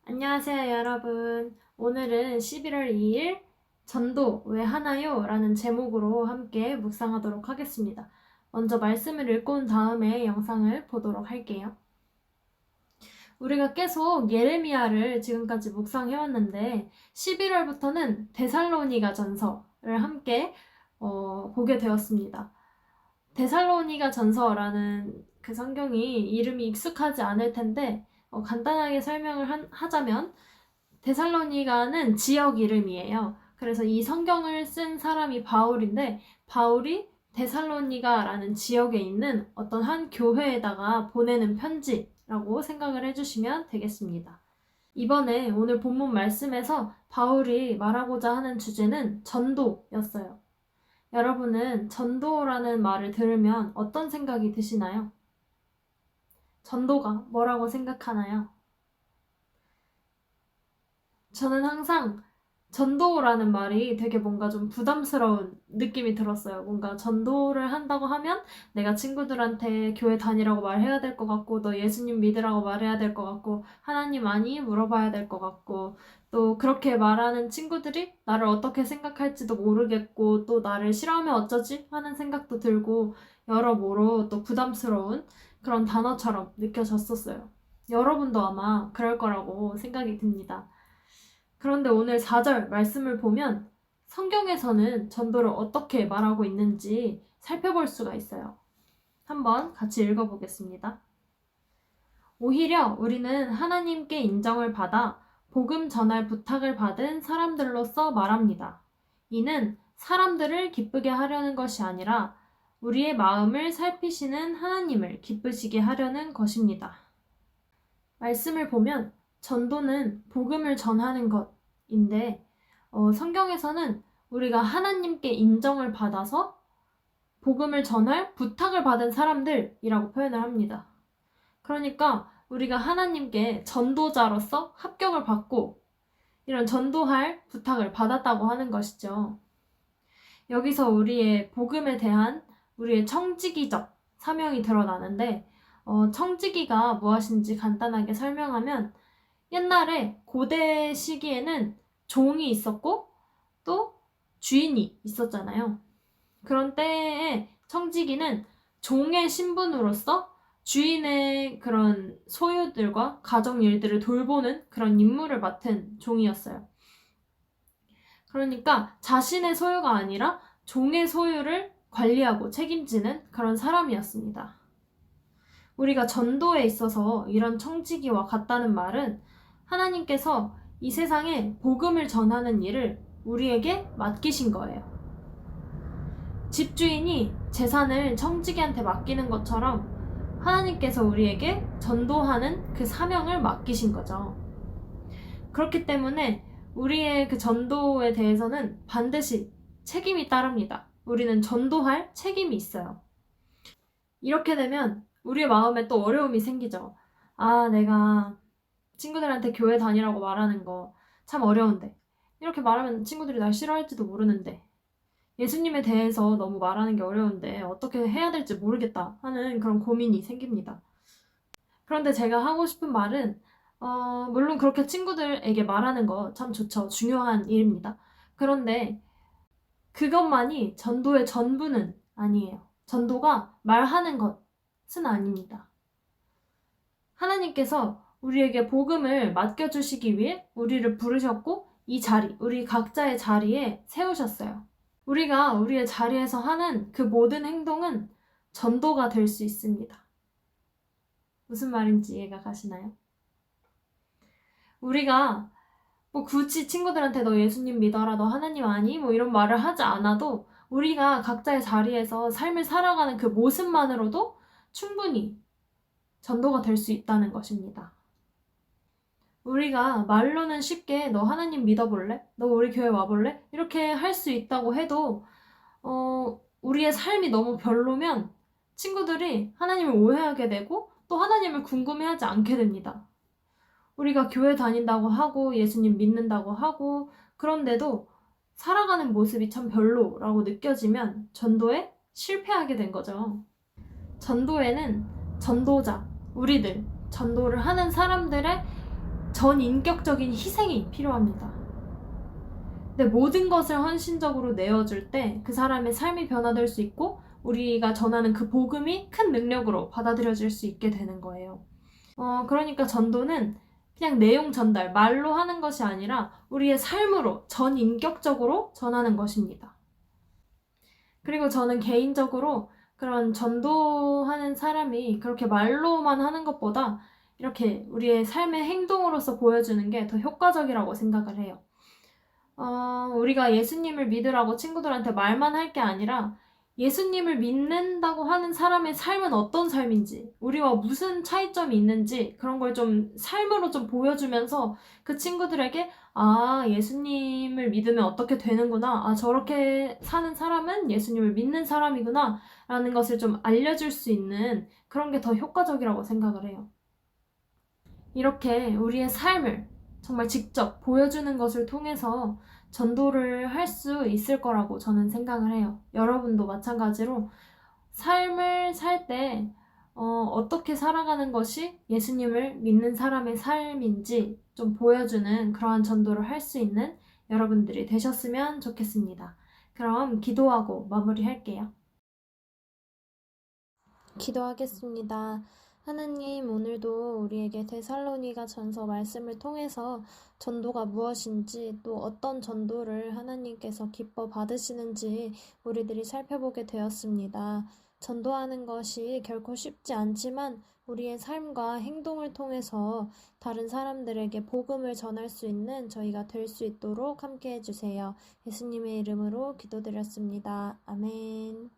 안녕하세요, 여러분. 오늘은 11월 2일 전도 왜 하나요? 라는 제목으로 함께 묵상하도록 하겠습니다. 먼저 말씀을 읽고 온 다음에 영상을 보도록 할게요. 우리가 계속 예레미야를 지금까지 묵상해왔는데 11월부터는 데살로니가 전서를 함께 보게 되었습니다. 데살로니가 전서라는 그 성경이 이름이 익숙하지 않을 텐데 간단하게 설명을 하자면 데살로니가는 지역 이름이에요. 그래서 이 성경을 쓴 사람이 바울인데 바울이 데살로니가라는 지역에 있는 어떤 한 교회에다가 보내는 편지라고 생각을 해주시면 되겠습니다. 이번에 오늘 본문 말씀에서 바울이 말하고자 하는 주제는 전도였어요. 여러분은 전도라는 말을 들으면 어떤 생각이 드시나요? 전도가 뭐라고 생각하나요? 저는 항상 전도라는 말이 되게 뭔가 좀 부담스러운 느낌이 들었어요. 뭔가 전도를 한다고 하면 내가 친구들한테 교회 다니라고 말해야 될 것 같고, 너 예수님 믿으라고 말해야 될 것 같고, 하나님 아니? 물어봐야 될 것 같고, 또 그렇게 말하는 친구들이 나를 어떻게 생각할지도 모르겠고, 또 나를 싫어하면 어쩌지? 하는 생각도 들고, 여러모로 또 부담스러운 그런 단어처럼 느껴졌었어요. 여러분도 아마 그럴 거라고 생각이 듭니다. 그런데 오늘 4절 말씀을 보면 성경에서는 전도를 어떻게 말하고 있는지 살펴볼 수가 있어요. 한번 같이 읽어보겠습니다. 오히려 우리는 하나님께 인정을 받아 복음 전할 부탁을 받은 사람들로서 말합니다. 이는 사람들을 기쁘게 하려는 것이 아니라 우리의 마음을 살피시는 하나님을 기쁘시게 하려는 것입니다. 말씀을 보면 전도는 복음을 전하는 것인데 성경에서는 우리가 하나님께 인정을 받아서 복음을 전할 부탁을 받은 사람들이라고 표현을 합니다. 그러니까 우리가 하나님께 전도자로서 합격을 받고 이런 전도할 부탁을 받았다고 하는 것이죠. 여기서 우리의 복음에 대한 우리의 청지기적 사명이 드러나는데 청지기가 무엇인지 간단하게 설명하면 옛날에 고대 시기에는 종이 있었고 또 주인이 있었잖아요. 그런 때에 청지기는 종의 신분으로서 주인의 그런 소유들과 가정 일들을 돌보는 그런 임무를 맡은 종이었어요. 그러니까 자신의 소유가 아니라 종의 소유를 관리하고 책임지는 그런 사람이었습니다. 우리가 전도에 있어서 이런 청지기와 같다는 말은 하나님께서 이 세상에 복음을 전하는 일을 우리에게 맡기신 거예요. 집주인이 재산을 청지기한테 맡기는 것처럼 하나님께서 우리에게 전도하는 그 사명을 맡기신 거죠. 그렇기 때문에 우리의 그 전도에 대해서는 반드시 책임이 따릅니다. 우리는 전도할 책임이 있어요. 이렇게 되면 우리의 마음에 또 어려움이 생기죠. 아, 내가 친구들한테 교회 다니라고 말하는 거 참 어려운데. 이렇게 말하면 친구들이 날 싫어할지도 모르는데. 예수님에 대해서 너무 말하는 게 어려운데 어떻게 해야 될지 모르겠다 하는 그런 고민이 생깁니다. 그런데 제가 하고 싶은 말은 물론 그렇게 친구들에게 말하는 거 참 좋죠. 중요한 일입니다. 그런데 그것만이 전도의 전부는 아니에요. 전도가 말하는 것은 아닙니다. 하나님께서 우리에게 복음을 맡겨주시기 위해 우리를 부르셨고 이 자리, 우리 각자의 자리에 세우셨어요. 우리가 우리의 자리에서 하는 그 모든 행동은 전도가 될 수 있습니다. 무슨 말인지 이해가 가시나요? 우리가 뭐 굳이 친구들한테 너 예수님 믿어라, 너 하나님 아니? 뭐 이런 말을 하지 않아도 우리가 각자의 자리에서 삶을 살아가는 그 모습만으로도 충분히 전도가 될 수 있다는 것입니다. 우리가 말로는 쉽게 너 하나님 믿어볼래? 너 우리 교회 와볼래? 이렇게 할 수 있다고 해도 우리의 삶이 너무 별로면 친구들이 하나님을 오해하게 되고 또 하나님을 궁금해하지 않게 됩니다. 우리가 교회 다닌다고 하고 예수님 믿는다고 하고 그런데도 살아가는 모습이 참 별로라고 느껴지면 전도에 실패하게 된 거죠. 전도에는 전도자, 우리들, 전도를 하는 사람들의 전인격적인 희생이 필요합니다. 근데 모든 것을 헌신적으로 내어줄 때 그 사람의 삶이 변화될 수 있고 우리가 전하는 그 복음이 큰 능력으로 받아들여질 수 있게 되는 거예요. 그러니까 전도는 그냥 내용 전달, 말로 하는 것이 아니라 우리의 삶으로 전인격적으로 전하는 것입니다. 그리고 저는 개인적으로 그런 전도하는 사람이 그렇게 말로만 하는 것보다 이렇게 우리의 삶의 행동으로서 보여주는 게 더 효과적이라고 생각을 해요. 우리가 예수님을 믿으라고 친구들한테 말만 할 게 아니라 예수님을 믿는다고 하는 사람의 삶은 어떤 삶인지, 우리와 무슨 차이점이 있는지 그런 걸 좀 삶으로 좀 보여주면서 그 친구들에게 예수님을 믿으면 어떻게 되는구나, 저렇게 사는 사람은 예수님을 믿는 사람이구나 라는 것을 좀 알려줄 수 있는 그런 게 더 효과적이라고 생각을 해요. 이렇게 우리의 삶을 정말 직접 보여주는 것을 통해서 전도를 할 수 있을 거라고 저는 생각을 해요. 여러분도 마찬가지로 삶을 살 때 어떻게 살아가는 것이 예수님을 믿는 사람의 삶인지 좀 보여주는 그러한 전도를 할 수 있는 여러분들이 되셨으면 좋겠습니다. 그럼 기도하고 마무리할게요. 기도하겠습니다. 하나님, 오늘도 우리에게 데살로니가 전서 말씀을 통해서 전도가 무엇인지 또 어떤 전도를 하나님께서 기뻐 받으시는지 우리들이 살펴보게 되었습니다. 전도하는 것이 결코 쉽지 않지만 우리의 삶과 행동을 통해서 다른 사람들에게 복음을 전할 수 있는 저희가 될 수 있도록 함께 해주세요. 예수님의 이름으로 기도드렸습니다. 아멘.